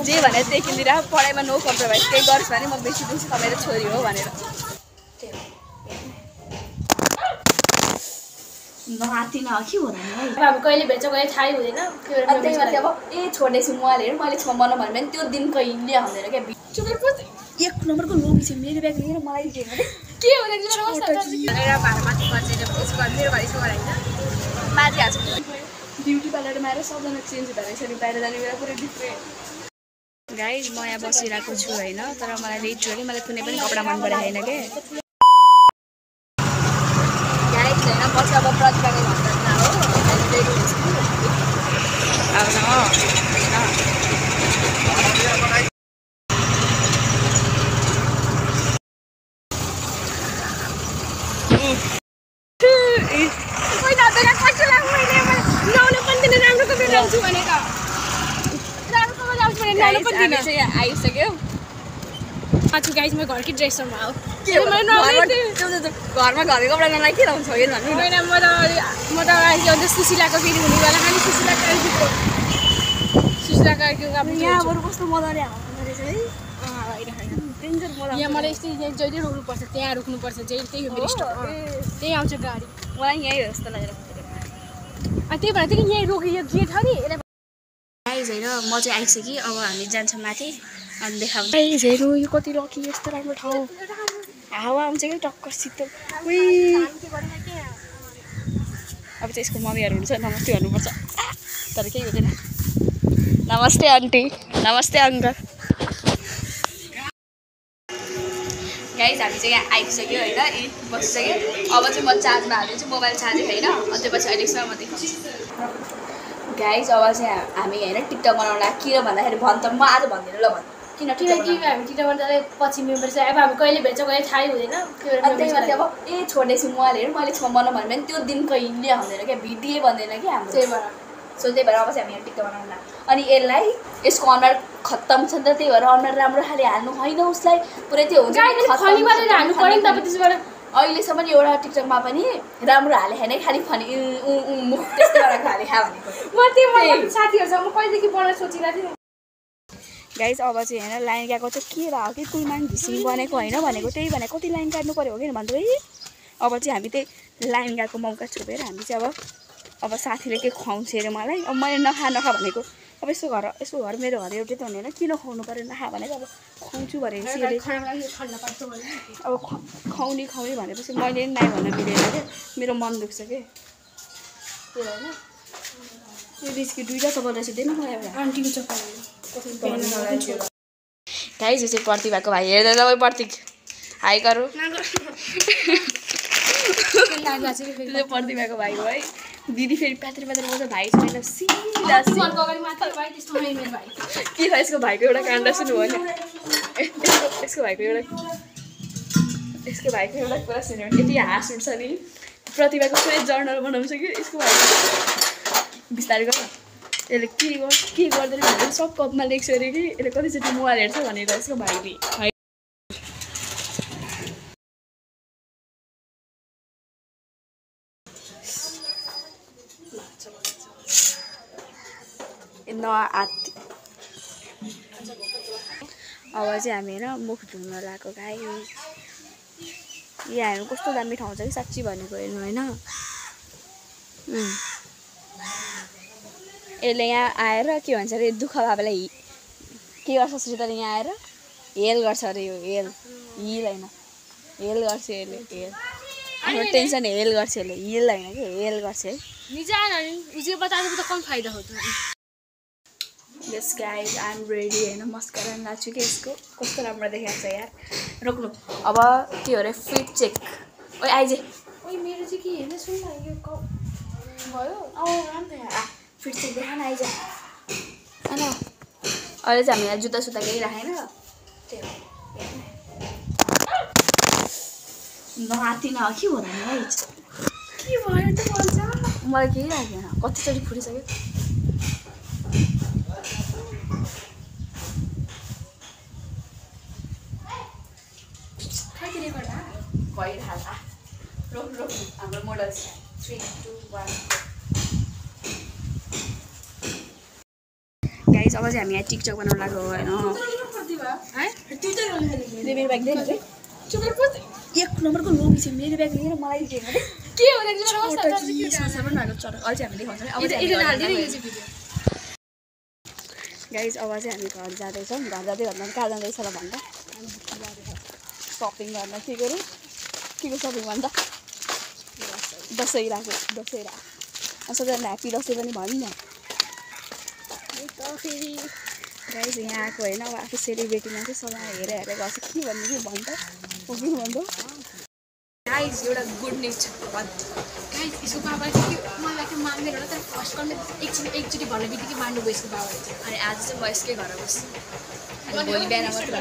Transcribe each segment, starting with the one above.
जे भने त्यही किनिदिएर पढाइमा नो कम्प्रोमाइज केही गर्छ भने म बेसी दिन्छु तपाईँ छोरी हो भनेर नहाती न के हो र अब कहिले भेट्छ कहिले थाहै हुँदैन त्यही माथि अब छोड्दैछु मोबाइल हेर मैले छुमा मन भन्यो भने त्यो दिन कहिले आउँदैन क्या एक नम्बरको लोभी छ मेरो ब्याग लिएर मलाई दिएन के हुँदैन भाडमाथि बसेर उसको मेरो घरि सो होइन माथि हाल्छु ब्युटी पार्लरमा आएर सबजना चेन्ज हुँदो रहेछ नि बाहिर जाने बेला पुरै डिफ्रेन्ट गाइज म यहाँ बसिरहेको छु होइन तर मलाई लिटरली मलाई कुनै पनि कपडा मन परेको छैन के गाइज होइन पछि अब प्रतिभाको घरमा हो आइसक्यो गाइज म घरकै ड्रेसरमा हो घरमा घरको कपडा नलाइ के लाउँछ होइन म त सुशीलाको फेरि हुने बेला खालि सुशीलाको यहाँ बरु कस्तो मजाले हाल्नु रहेछ है यहाँ मलाई यस्तै यहाँ जहिले रोक्नुपर्छ त्यहाँ रोक्नुपर्छ जहिले त्यही हो मेरो स्टप त्यही आउँछ गाडी मलाई यहीँ हो जस्तो लागेर त्यही भएर चाहिँ यहीँ रोक्यो यो गेट हो नि गाइज होइन म चाहिँ आइसकेँ अब हामी जान्छौँ माथि अनि देखाउँछ गाइज हेर्नु यो कति लकी यस्तो राम्रो ठाउँ हावा आउँछ क्या टक्कर शीतल अब चाहिँ यसको मम्मीहरू हुन्छ नमस्ते भन्नुपर्छ तर केही हुँदैन नमस्ते आन्टी नमस्ते अङ्कल गाइज हामी चाहिँ यहाँ आइसक्यो होइन बसिसक्यो अब चाहिँ म चार्जमा हालिदिन्छु मोबाइल चार्जै छैन अनि त्यसपछि अहिलेसम्म म देखाउँछु गाइज अब चाहिँ हामी होइन टिकटक बनाउन किन भन्दाखेरि भन् त म आज भन्दिनँ ल भन् किनकि हामी टिकटक बनाउँदा पछि मेम्बर चाहिँ अब हामी कहिले भेट्छ कहिले थाहै हुँदैन त्यही माथि अब छोड्दैछु मोबाइल हेर मैले छुमा मन भन्यो भने त्यो दिन कहिले आउँदैन क्या भिडियो भन्दैन कि हाम्रो त्यही भएर सो त्यही भएर अब चाहिँ हामी यहाँ टिकटक बनाउन अनि यसलाई यसको अनुहार खत्तम छ नि त त्यही भएर अनुहार राम्रो खाले हाल्नु होइन उसलाई पुरै त्यो हुन्छ अहिलेसम्म एउटा टिकटकमा पनि राम्रो हाले छैन खालि फनी मुख त्यस्तै गरेको हाले खा भनेको साथीहरूसँग म कहिलेदेखि बनाउन सोचिरहेको थिएँ गाइज अब चाहिँ होइन लाइन गएको चाहिँ के भयो कि कुलमान घिसिङ बनेको होइन भनेको त्यही भनेको कति लाइन काट्नु पऱ्यो हो कि भन्दा अब चाहिँ हामी त्यही लाइन गएको मौका छोपेर हामी चाहिँ अब साथीले के खुवाउँछ अरे मलाई अब मैले नखा भनेको अब यसो घर मेरो घर एउटै त हुने होइन किन खुवाउनु पऱ्यो नखा भनेको अब खुवाउँछु भनेपछि अब खुवाउने भनेपछि मैले नाइ भन्न मिलेन क्या मेरो मन दुख्छ कि त्यो होइन यो बिस्किट दुईवटा चप्पल रहेछ दिनु मलाई एउटा आन्टीको चप्पल गाइज यो चाहिँ प्रतिभाको भाइ हेर्दा तपाईँ प्रतीक हाई गरौँ प्रतिभाको भाइ हो है दिदी फेरि प्यात्र बोल्छ भाइ छैन सिधा के छ यसको भाइको एउटा काण्ड सुन्नु होइन यसको भाइको एउटा कुरा सुन्यो भने यति हाँस उठ्छ नि प्रतिभाको पुरै जर्नल बनाउँछ कि यसको भाइको बिस्तारै गर यसले के गर्दैन भनेर सब कपमा लेख्छ अरे कि यसले कतिचोटि मोबाइल हेर्छ भनेर यसको भाइले अब चाहिँ हामी होइन मुख धुन लगाएको गाई यहाँ हेर्नु कस्तो दामी ठाउँ छ कि साँच्ची भनेको हेर्नु होइन यसले यहाँ आएर के भन्छ अरे दुःख बाबालाई के गर्छ श्रीताले यहाँ आएर हेल गर्छ अरे यो हेल हिल होइन हेल गर्छ यसले हेल हाम्रो टेन्सन हेल गर्छ यसले हिल होइन कि हेल गर्छ है यस गाइज आई एम रेडी होइन मस्करा लाग्छु कि यसको कस्तो राम्रो देखाएको छ यार रोक्नु अब के हो अरे फिट चेक ओइ आइज मेरो चाहिँ के हेर्नु सुन भयो फिट चेक देखा न आइज होइन अहिले चाहिँ हामी यहाँ जुत्ता सुत्ता केही राखेन नहाती न के हो र गाइज के भयो त भन्छ मलाई केही राखेन कतिचोटि फुटिसक्यो भइहाल्छ रोक हाम्रो मोडल 3, 2, 1 गाइज अब चाहिँ हामी यहाँ टिकटक बनाउन लागेको होइन मेरो ब्याग दिएन एक नम्बरको लोभी चाहिँ मेरो ब्याग लिएर मलाई दिएन के हो अहिले चाहिँ हामी देखाउँछ गाइज अब चाहिँ हामी घर जाँदैछौँ घर जाँदै भन्दा कहाँ जाँदैछ र भन्दा सपिङ गर्न के गरौँ के को सपिङ भन्दा दसैँको दसैँरा सबैजना ह्याप्पी दसैँ पनि भनौँ न गाइज यहाँ आएको होइन अब आफू सेलिब्रेटीमा चाहिँ सबै हेरेर गर्छ के भन्नु कि भन्छ किन भन्नु गाइज एउटा गुड न्युज छ गाइज यसको बाबा चाहिँ मलाई त्यो मान्दैन होला तर फर्स्ट कलमा एकचोटि भन्ने बित्तिकै मान्नु गयो यसको बाबाले चाहिँ अनि आज चाहिँ म यसकै घर बस्छु अनि भोलि बिहान मात्र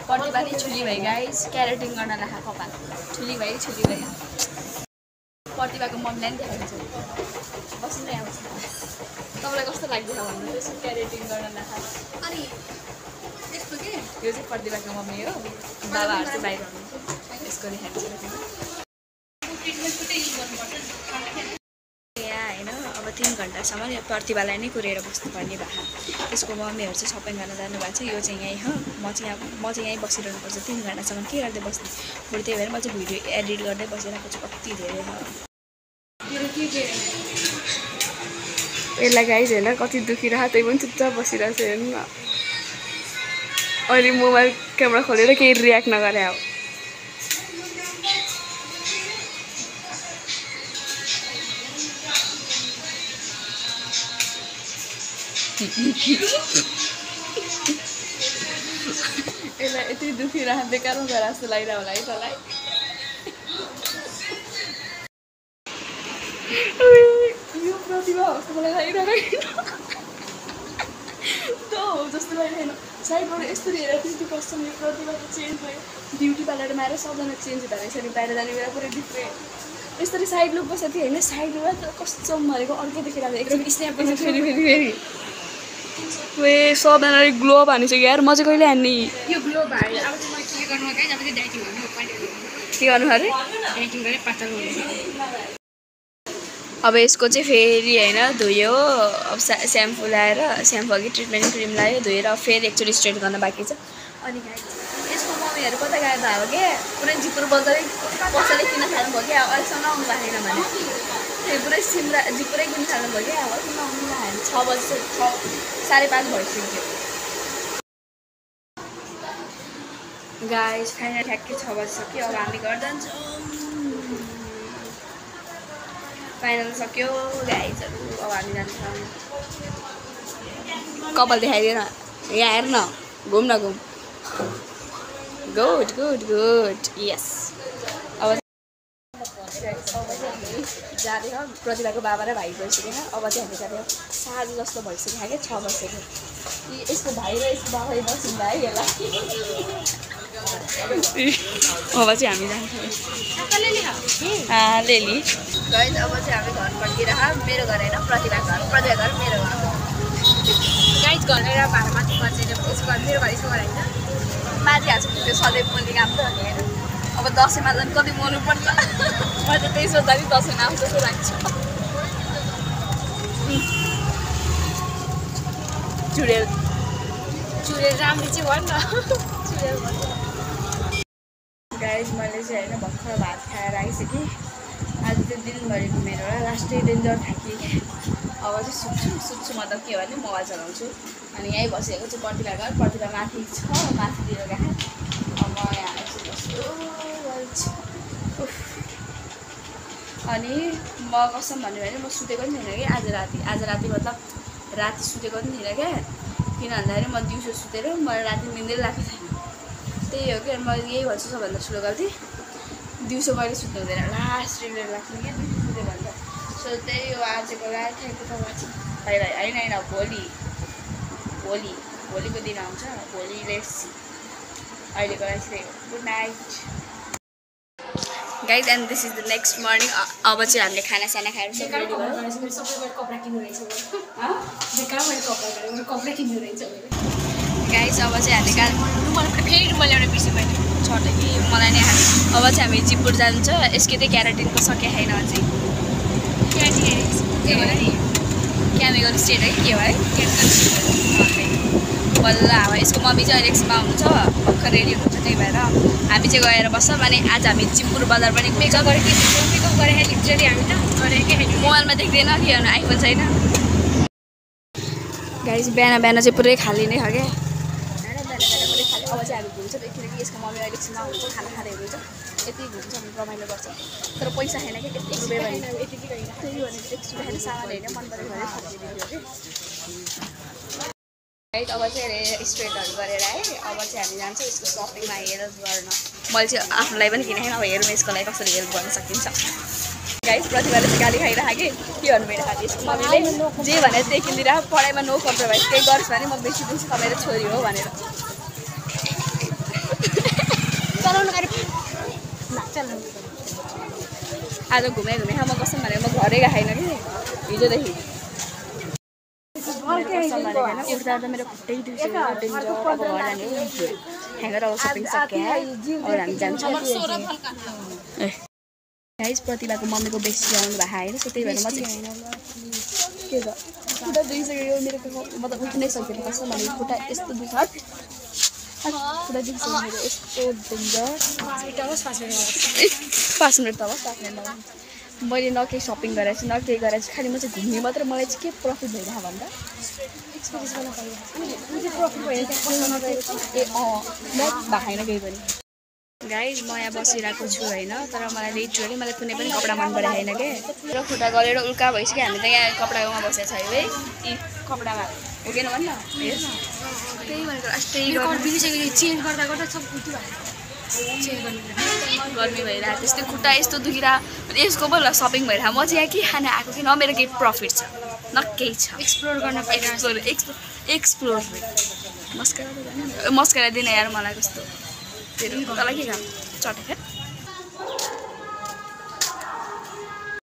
प्रतिभा छुली भाइ गाइज क्यारेटिङ गर्न राखा कपाल छुली भाइ प्रतिभाको मम्मीलाई पनि देखाइदिन्छु बस्नु नै आउँछ तपाईँलाई कस्तो लाग्दैछ भन्नु त्यसो क्यारेटिङ गर्न राखा अनि यस्तो के यो चाहिँ प्रतिभाको मम्मी हो बाबाहरू चाहिँ बाहिर हुनुहुन्छ यसको देखाइदिन्छु यहाँ होइन अब 3 घन्टासम्म यो प्रतिभालाई नै कुरेर बस्नुपर्ने भएको त्यसको मम्मीहरू चाहिँ सपिङ गर्न जानुभएको छ यो चाहिँ यहीँ हो म चाहिँ यहीँ बसिरहनुपर्छ 3 घन्टासम्म के गर्दै बस्ने बरु त्यही भएर म चाहिँ भिडियो एडिट गर्दै बसिरहेको छु कति धेरै हो यसलाई गाइज होइन कति दुखिरहेको त्यही पनि चुपचाप बसिरहेको छ हेर्नु न अहिले मोबाइल क्यामेरा खोलेर केही रियाक्ट नगरे हो यसलाई यति दुखिरहेको बेकारमा गएर जस्तो लागिरहेको होला है तँलाई यो प्रतिभा हो जस्तो मलाई लागिरहेको त हो जस्तो लागिरहेन साइडबाट यस्तो हेरेर त्यति कस्तो यो प्रतिभाको चेन्ज भयो ब्युटी पार्लरमा आएर सबजना चेन्ज हुँदो रहेछ नि बाहिर जाने बेला पुरै डिफ्रेन्ट यसरी साइड लुक बस्छ थियो होइन साइड लुक कस्तो मरेको अर्कै देखेर एकदम स्न्याप पनि फेरि वे सबजनाले ग्लोभ हानिसक्यो यार म चाहिँ कहिले हान्ने यो ग्लोभ हाल्यो अब चाहिँ म के गर्नु गाइज अब चाहिँ डाइटिङ गर्नु के गर्नु अरे डाइटिङ गरेर पातलो हुनु अब यसको चाहिँ फेरि होइन धोयो अब स्याम्पू लाएर स्याम्पू अघि ट्रिटमेन्ट क्रिम लगायो धोएर फेरि एकचोटि स्ट्रेट गर्न बाँकी छ अनि यसको मम्मीहरू कता गएर त अब के पुरै जिपुर बजारै पसलै किन्न थाल्नुभयो क्या अब अहिलेसम्म आउनु भएको छैन भने त्यही पुरै जिपुरै किन्न थाल्नुभयो क्या अब अहिलेसम्म आउनु भएको 6 बजी 5:30 भइसक्यो गाइस फाइनल ठ्याक्कै 6 बजिसक्यो अब हामी घर जान्छौँ फाइनल सक्यो गाइजहरू अब हामी जान्छौँ कपाल देखाइदिएन यहाँ हेर न घुम न घुम गुड गुड गुड यस अब जाँदैछ प्रतिभाको बाबा र भाइ गइसकेन अब चाहिँ हामी जाँदै साँझ जस्तो भइसक्यो क्या 6 बजिसक्यो यसको भाइ र यसको बाबा बसिँदा है यसलाई अब चाहिँ हामी जान्छौँ लेली गाइज अब चाहिँ हामी घर फर्किरह मेरो घर होइन प्रतिभा घर मेरो घर गाइज घर गएर भाडा माथि बसेर यसको घर मेरो घर यसको घर होइन माथि हाल्छु त्यो सधैँ बोल्ने काम त होइन अब दसैँमा झन् कति मर्नुपर्छ म त त्यही सोच्दा नि दसैँमा आउँछ जस्तो लाग्छ चुडेल राम्रो चाहिँ भन् न गाइज मैले चाहिँ होइन भर्खर भात खाएर आइसकेँ आज चाहिँ दिनभरिको मेरो लास्टै डेन्जर थाकेँ अब चाहिँ सुत्छु म त के भने मोबाइल चलाउँछु अनि यहीँ बसेको चाहिँ प्रतिभा घर प्रतिभा माथि छ माथितिर गएको अब म यहाँ बस्छु अनि म कसम भन्यो भने म सुतेको पनि थिइनँ कि आज राति मतलब राति सुतेको पनि थिइनँ क्या किन भन्दाखेरि म दिउँसो सुतेर मलाई राति निन्दै लागेको थिएन त्यही हो कि म यही भन्छु सबभन्दा ठुलो गल्ती दिउँसो कहिले सुत्नु हुँदैन लास्ट रिग्रेट लाग्छ कि दिउँसो सुत्यो भन्दा सो त्यही हो आजको राखेको त भाइ होइन भोलिको दिन आउँछ भोलि लेट्स अहिलेको लागि चाहिँ good night guys and this is the next morning अब चाहिँ हामीले खानासाना खाएर कपडा किन्नु रहेछ कपडा किन्नु रहेछ गाइज अब चाहिँ हामी फेरि रुमाल ल्याउन बिर्सेँ मैले छोटो कि मलाई नै अब चाहिँ हामी जिपुर जान्छ यसको चाहिँ क्याराटिनको सके छैन अझै क्याराटिन केमिकल स्टेट है के हो है बल्ल अब यसको मम्मी चाहिँ अहिले एकछिनमा हुन्छ भर्खर रेडी हुनुहुन्छ त्यही भएर हामी चाहिँ गएर बस्छ माने आज हामी चिम्पुर बजार पनि मेकअप गरेर लिटरली हामी त गरेकै मोबाइलमा देख्दैन कि आइफोन छैन गाइस बिहान बिहान चाहिँ पुरै खाली नै हो क्या पुरै खाली अब चाहिँ हामी घुम्छ किनकि यसको मम्मी अहिले एकछिनमा हुन्छ खाना खाँदै हुन्छ यति घुम्छ हामी रमाइलो गर्छ तर पैसा छैन कि यति रुपियाँ भने त्यही भनेर 1 रुपियाँ सामान होइन मन परेको भने फर्किदिन्थ्यो कि राइट अब चाहिँ स्ट्रेटहरू गरेर है अब चाहिँ हामी जान्छौँ यसको सपिङमा हेल्प गर्न मैले चाहिँ आफूलाई पनि किनेँ अब हेरौँ यसको लागि कसरी हेल्प गर्न सकिन्छ गाइस प्रतिभाले चाहिँ गाली खाइरहेको कि के भन्नु भइरहेको यसको मम्मीले जे भनेर त्यही किनिदिएर पढाइमा नो कम्प्रोमाइज केही गर्छ भने म बेसी दिन्छु तपाईँ छोरी हो भनेर आज घुमे म कसम भनेर म घरै गएन कि हिजोदेखि उठ्दा त मेरो खुट्टै दुख्यो अब घर जाने ह्याङ्गर अब सपिङ सक्यो अब हामी जान्छौँ गाइस प्रतिभाको मम्मीको बेसी आउनु भएको होइन सो त्यही भएर म चाहिँ के छ खुट्टा दुखिसक्यो मेरो मतलब उठ्नै सक्दैन कसो भने खुट्टा यस्तो दुख्छ खुट्टा दुखिसक्यो मेरो यस्तो डेन्जर 5 मिनट त होस् 5 मिनट मैले न केही सपिङ गरेको छु न केही गरेको छु खालि म चाहिँ घुम्ने मात्र मलाई चाहिँ के प्रफिट भइरहेको भन्दा एक्सपिरियन्स गर्न पाइरहेको ए भएन केही पनि गाइस म यहाँ बसिरहेको छु होइन तर मलाई लिटरली मलाई कुनै पनि कपडा मन परेको छैन के र खुट्टा गलेर उल्का भइसक्यो हामी त यहाँ कपडामा बसेको छ है यी कपडामा हुँदैन भन् न त्यही भनेको चेन्ज गर्दा गर्दा सब उठ्यो गर्मी भइरहेको त्यस्तै खुट्टा यस्तो दुखिरहेको यसको पो ल सपिङ भइरहेको म चाहिँ यहाँ के खान आएको कि न मेरो केही प्रफिट छ न केही छ एक्सप्लोर गर्न एक्सप्लोर मस्करा दिन यार मलाई कस्तो तेरो तँलाई के काम चटेको